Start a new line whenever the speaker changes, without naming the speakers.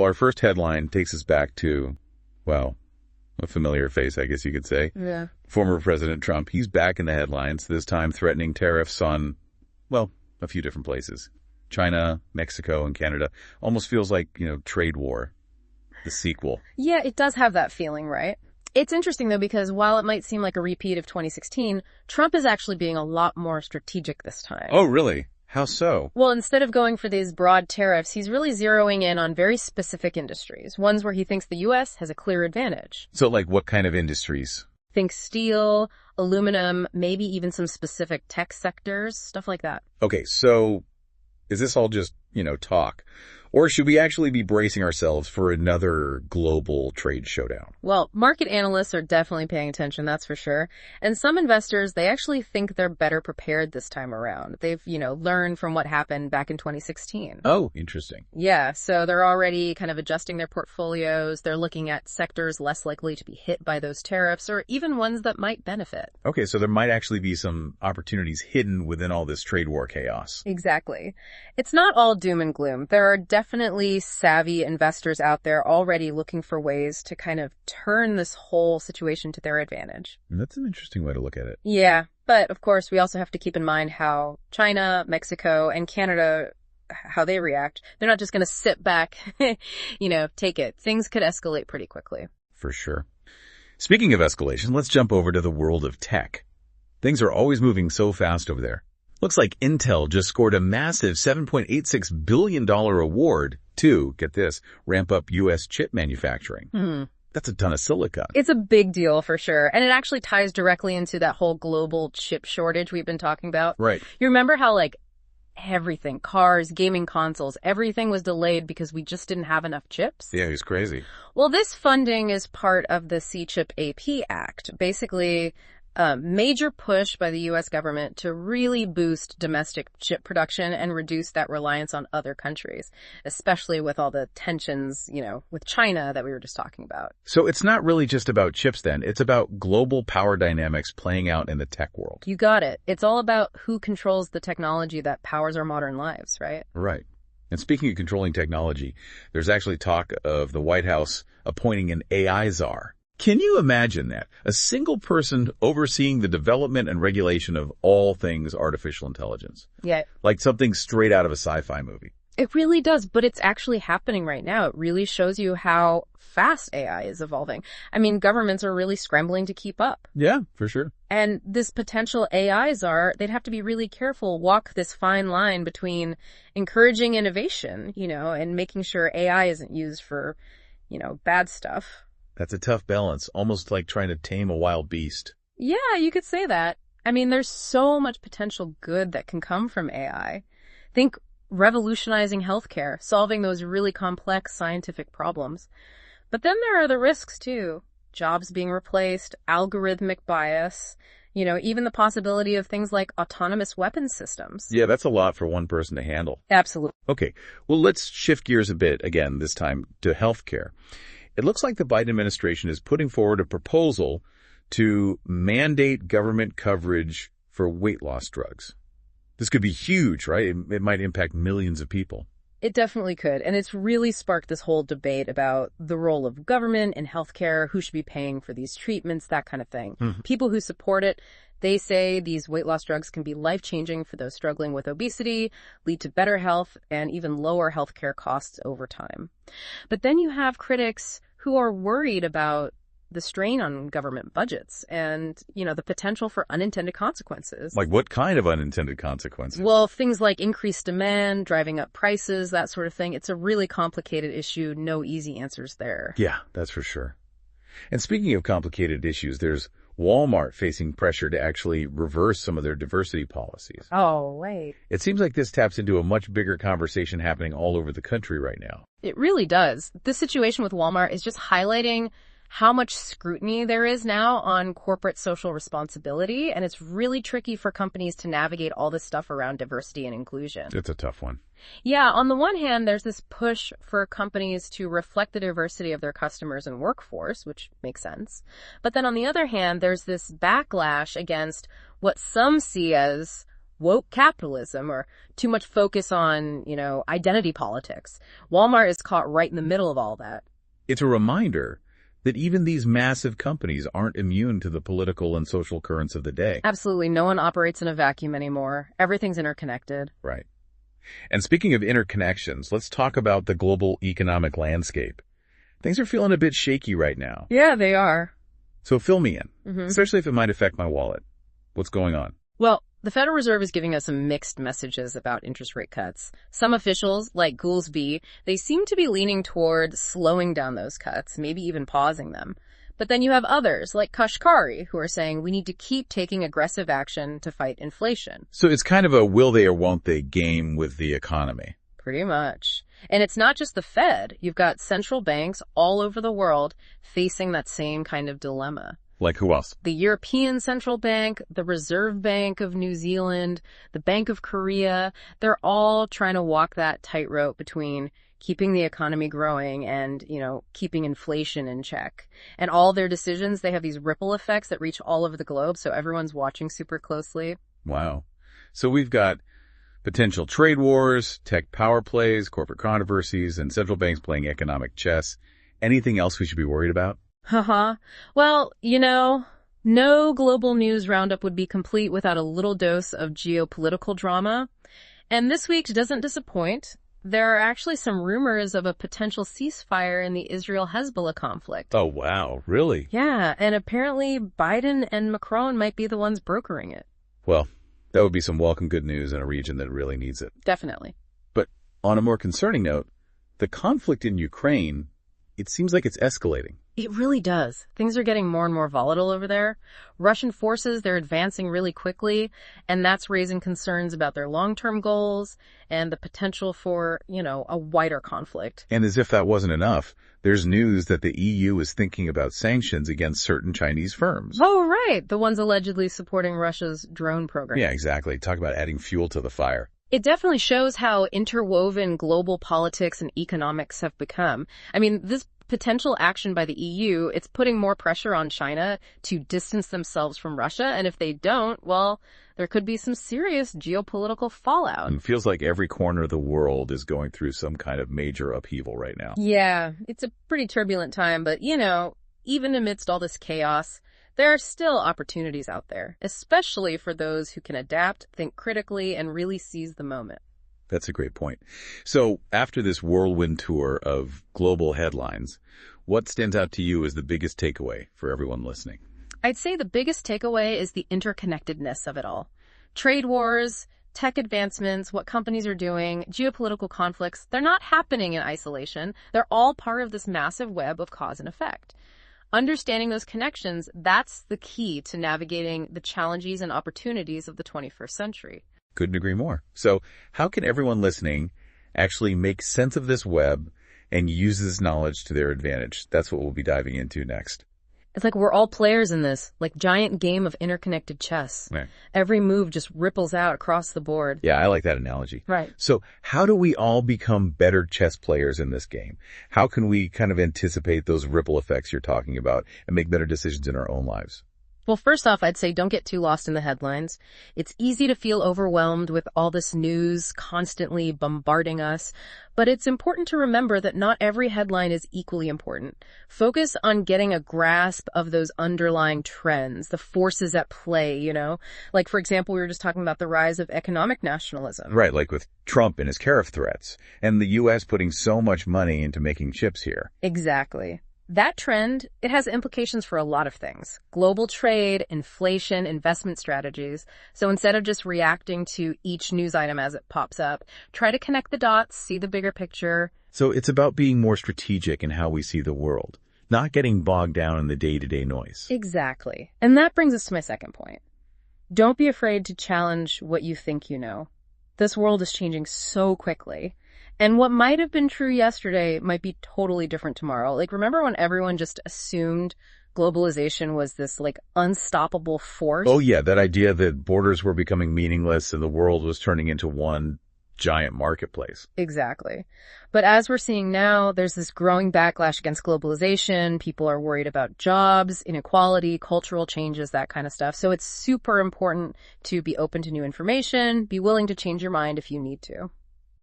our first headline takes us back to, well, a familiar face, I guess you could say.
Yeah.
Former President Trump. He's back in the headlines, this time threatening tariffs on, well, a few different places. China, Mexico, and Canada. Almost feels like, trade war, the sequel.
Yeah, it does have that feeling, right? It's interesting, though, because while it might seem like a repeat of 2016, Trump is actually being a lot more strategic this time.
Oh, really? How so?
Well, instead of going for these broad tariffs, he's really zeroing in on very specific industries, ones where he thinks the U.S. has a clear advantage.
So, like, what kind of industries?
Think steel, aluminum, maybe even some specific tech sectors, stuff like that.
Okay, so is this all just, talk? Or should we actually be bracing ourselves for another global trade showdown?
Well, market analysts are definitely paying attention, that's for sure. And some investors, they actually think they're better prepared this time around. They've, learned from what happened back in 2016.
Oh, interesting.
Yeah, so they're already kind of adjusting their portfolios. They're looking at sectors less likely to be hit by those tariffs, or even ones that might benefit.
Okay, so there might actually be some opportunities hidden within all this trade war chaos.
Exactly. It's not all doom and gloom. There are definitely savvy investors out there already looking for ways to kind of turn this whole situation to their advantage.
That's an interesting way to look at it.
Yeah, but of course we also have to keep in mind how China, Mexico, and Canada, how they react. They're not just going to sit back, take it. Things could escalate pretty quickly.
For sure. Speaking of escalation, let's jump over to the world of tech. Things are always moving so fast over there. Looks like Intel just scored a massive $7.86 billion award to, get this, ramp up U.S. chip manufacturing.
Mm-hmm.
That's a ton of silicon.
It's a big deal for sure. And it actually ties directly into that whole global chip shortage we've been talking about.
Right.
You remember how everything, cars, gaming consoles, everything was delayed because we just didn't have enough chips?
Yeah, he's crazy.
Well, this funding is part of the C-Chip AP Act. Basically, a major push by the U.S. government to really boost domestic chip production and reduce that reliance on other countries, especially with all the tensions, with China that we were just talking about.
So it's not really just about chips then. It's about global power dynamics playing out in the tech world.
You got it. It's all about who controls the technology that powers our modern lives, right?
Right. And speaking of controlling technology, there's actually talk of the White House appointing an AI czar. Can you imagine that? A single person overseeing the development and regulation of all things artificial intelligence.
Yeah.
Like something straight out of a sci-fi movie.
It really does, but it's actually happening right now. It really shows you how fast AI is evolving. I mean, governments are really scrambling to keep up.
Yeah, for sure.
And this potential AI czar, they'd have to be really careful, walk this fine line between encouraging innovation, and making sure AI isn't used for, bad stuff.
That's a tough balance, almost like trying to tame a wild beast.
Yeah, you could say that. I mean, there's so much potential good that can come from AI. Think revolutionizing healthcare, solving those really complex scientific problems. But then there are the risks too. Jobs being replaced, algorithmic bias, even the possibility of things like autonomous weapons systems.
Yeah, that's a lot for one person to handle.
Absolutely.
Okay, well, let's shift gears a bit again, this time to healthcare. It looks like the Biden administration is putting forward a proposal to mandate government coverage for weight loss drugs. This could be huge, right? It might impact millions of people.
It definitely could. And it's really sparked this whole debate about the role of government in healthcare, who should be paying for these treatments, that kind of thing. Mm-hmm. People who support it, they say these weight loss drugs can be life-changing for those struggling with obesity, lead to better health, and even lower healthcare costs over time. But then you have critics who are worried about the strain on government budgets and, the potential for unintended consequences.
Like what kind of unintended consequences?
Well, things like increased demand, driving up prices, that sort of thing. It's a really complicated issue. No easy answers there.
Yeah, that's for sure. And speaking of complicated issues, there's Walmart facing pressure to actually reverse some of their diversity policies.
Oh, wait.
It seems like this taps into a much bigger conversation happening all over the country right now.
It really does. This situation with Walmart is just highlighting how much scrutiny there is now on corporate social responsibility, and it's really tricky for companies to navigate all this stuff around diversity and inclusion.
It's a tough one.
Yeah, on the one hand, there's this push for companies to reflect the diversity of their customers and workforce, which makes sense. But then on the other hand, there's this backlash against what some see as woke capitalism or too much focus on, identity politics. Walmart is caught right in the middle of all that.
It's a reminder that even these massive companies aren't immune to the political and social currents of the day.
Absolutely. No one operates in a vacuum anymore. Everything's interconnected.
Right. And speaking of interconnections, let's talk about the global economic landscape. Things are feeling a bit shaky right now.
Yeah, they are.
So fill me in, especially if it might affect my wallet. What's going on?
Well, the Federal Reserve is giving us some mixed messages about interest rate cuts. Some officials, like Goolsbee, they seem to be leaning toward slowing down those cuts, maybe even pausing them. But then you have others, like Kashkari, who are saying we need to keep taking aggressive action to fight inflation.
So it's kind of a will they or won't they game with the economy.
Pretty much. And it's not just the Fed. You've got central banks all over the world facing that same kind of dilemma.
Like who else?
The European Central Bank, the Reserve Bank of New Zealand, the Bank of Korea, they're all trying to walk that tightrope between keeping the economy growing and, keeping inflation in check. And all their decisions, they have these ripple effects that reach all over the globe, so everyone's watching super closely.
Wow. So we've got potential trade wars, tech power plays, corporate controversies, and central banks playing economic chess. Anything else we should be worried about?
Well, no global news roundup would be complete without a little dose of geopolitical drama. And this week doesn't disappoint. There are actually some rumors of a potential ceasefire in the Israel-Hezbollah conflict.
Oh, wow. Really?
Yeah, and apparently Biden and Macron might be the ones brokering it.
Well, that would be some welcome good news in a region that really needs it.
Definitely.
But on a more concerning note, the conflict in Ukraine, it seems like it's escalating.
It really does. Things are getting more and more volatile over there. Russian forces, they're advancing really quickly, and that's raising concerns about their long-term goals and the potential for, a wider conflict.
And as if that wasn't enough, there's news that the EU is thinking about sanctions against certain Chinese firms.
Oh, right. The ones allegedly supporting Russia's drone program.
Yeah, exactly. Talk about adding fuel to the fire.
It definitely shows how interwoven global politics and economics have become. I mean, this potential action by the EU, it's putting more pressure on China to distance themselves from Russia. And if they don't, well, there could be some serious geopolitical fallout.
It feels like every corner of the world is going through some kind of major upheaval right now.
Yeah, it's a pretty turbulent time, but even amidst all this chaos, there are still opportunities out there, especially for those who can adapt, think critically, and really seize the moment.
That's a great point. So after this whirlwind tour of global headlines, what stands out to you as the biggest takeaway for everyone listening?
I'd say the biggest takeaway is the interconnectedness of it all. Trade wars, tech advancements, what companies are doing, geopolitical conflicts, they're not happening in isolation. They're all part of this massive web of cause and effect. Understanding those connections, that's the key to navigating the challenges and opportunities of the 21st century.
Couldn't agree more. So how can everyone listening actually make sense of this web and use this knowledge to their advantage? That's what we'll be diving into next.
It's like we're all players in this, like giant game of interconnected chess.
Right.
Every move just ripples out across the board.
Yeah, I like that analogy.
Right.
So how do we all become better chess players in this game? How can we kind of anticipate those ripple effects you're talking about and make better decisions in our own lives?
Well, first off, I'd say don't get too lost in the headlines. It's easy to feel overwhelmed with all this news constantly bombarding us, but it's important to remember that not every headline is equally important. Focus on getting a grasp of those underlying trends, the forces at play, Like, for example, we were just talking about the rise of economic nationalism.
Right, like with Trump and his tariff threats, and the U.S. putting so much money into making chips here.
Exactly. That trend, it has implications for a lot of things. Global trade, inflation, investment strategies. So instead of just reacting to each news item as it pops up, try to connect the dots, see the bigger picture.
So it's about being more strategic in how we see the world, not getting bogged down in the day-to-day noise.
Exactly. And that brings us to my second point. Don't be afraid to challenge what you think you know. This world is changing so quickly. And what might have been true yesterday might be totally different tomorrow. Like, remember when everyone just assumed globalization was this, unstoppable force?
Oh, yeah, that idea that borders were becoming meaningless and the world was turning into one giant marketplace.
Exactly. But as we're seeing now, there's this growing backlash against globalization. People are worried about jobs, inequality, cultural changes, that kind of stuff. So it's super important to be open to new information, be willing to change your mind if you need to.